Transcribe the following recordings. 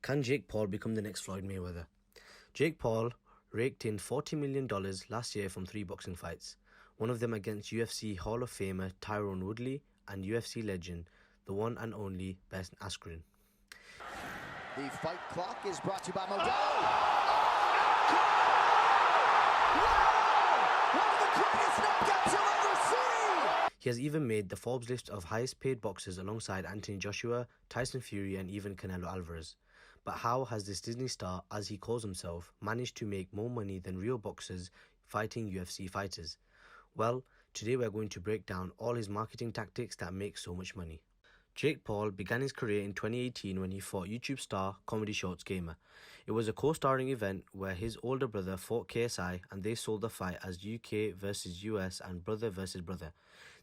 Can Jake Paul become the next Floyd Mayweather? Jake Paul raked in $40 million last year from 3 boxing fights, one of them against UFC Hall of Famer Tyrone Woodley and UFC legend, the one and only Ben Askren. The fight clock is brought to you by Modelo. One of the greatest knockouts you'll ever see! He has even made the Forbes list of highest paid boxers alongside Anthony Joshua, Tyson Fury and even Canelo Alvarez. But how has this Disney star, as he calls himself, managed to make more money than real boxers fighting UFC fighters? Well, today we're going to break down all his marketing tactics that make so much money. Jake Paul began his career in 2018 when he fought YouTube star Comedy Shorts Gamer. It was a co-starring event where his older brother fought KSI and they sold the fight as UK versus US and brother versus brother.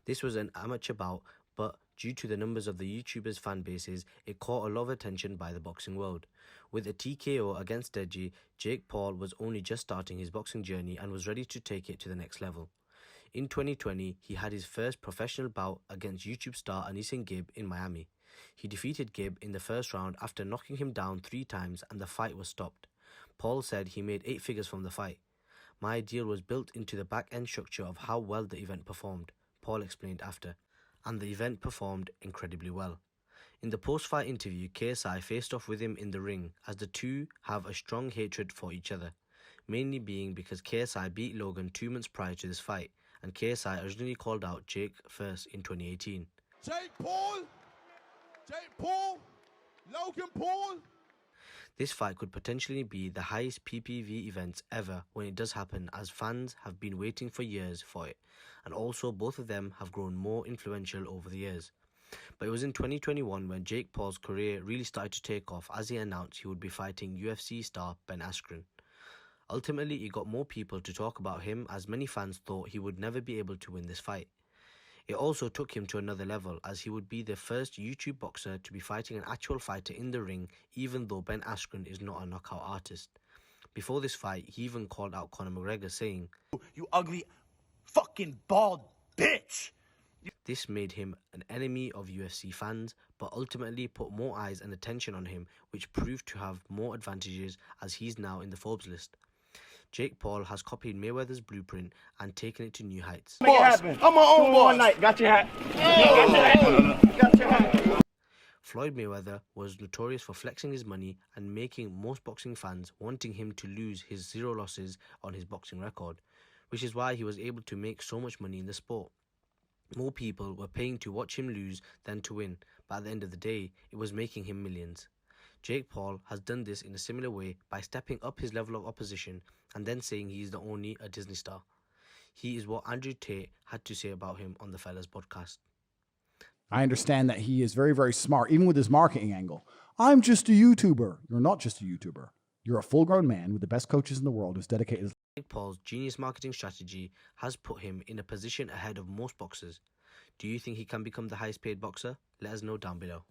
This was an amateur bout, but due to the numbers of the YouTubers' fan bases, it caught a lot of attention by the boxing world. With a TKO against Deji, Jake Paul was only just starting his boxing journey and was ready to take it to the next level. In 2020, he had his first professional bout against YouTube star Anisin Gibb in Miami. He defeated Gibb in the first round after knocking him down 3 times and the fight was stopped. Paul said he made 8 figures from the fight. "My deal was built into the back-end structure of how well the event performed," Paul explained after. And the event performed incredibly well. In the post-fight interview, KSI faced off with him in the ring as the two have a strong hatred for each other, mainly being because KSI beat Logan 2 months prior to this fight, and KSI originally called out Jake first in 2018. Jake Paul, Logan Paul. This fight could potentially be the highest PPV event ever when it does happen, as fans have been waiting for years for it, and also both of them have grown more influential over the years. But it was in 2021 when Jake Paul's career really started to take off, as he announced he would be fighting UFC star Ben Askren. Ultimately, it got more people to talk about him, as many fans thought he would never be able to win this fight. It also took him to another level, as he would be the first YouTube boxer to be fighting an actual fighter in the ring, even though Ben Askren is not a knockout artist. Before this fight, he even called out Connor McGregor, saying, "You ugly fucking bald bitch!" This made him an enemy of UFC fans, but ultimately put more eyes and attention on him, which proved to have more advantages, as he's now in the Forbes list. Jake Paul has copied Mayweather's blueprint and taken it to new heights. Make it happen. I'm my own boy. One night. Got your hat. Got your hat. Floyd Mayweather was notorious for flexing his money and making most boxing fans wanting him to lose his 0 losses on his boxing record, which is why he was able to make so much money in the sport. More people were paying to watch him lose than to win, but at the end of the day, it was making him millions. Jake Paul has done this in a similar way by stepping up his level of opposition and then saying he is not only a Disney star. He is what Andrew Tate had to say about him on the Fellas podcast. I understand that he is very, very smart, even with his marketing angle. I'm just a YouTuber. You're not just a YouTuber. You're a full-grown man with the best coaches in the world who's dedicated. Jake Paul's genius marketing strategy has put him in a position ahead of most boxers. Do you think he can become the highest paid boxer? Let us know down below.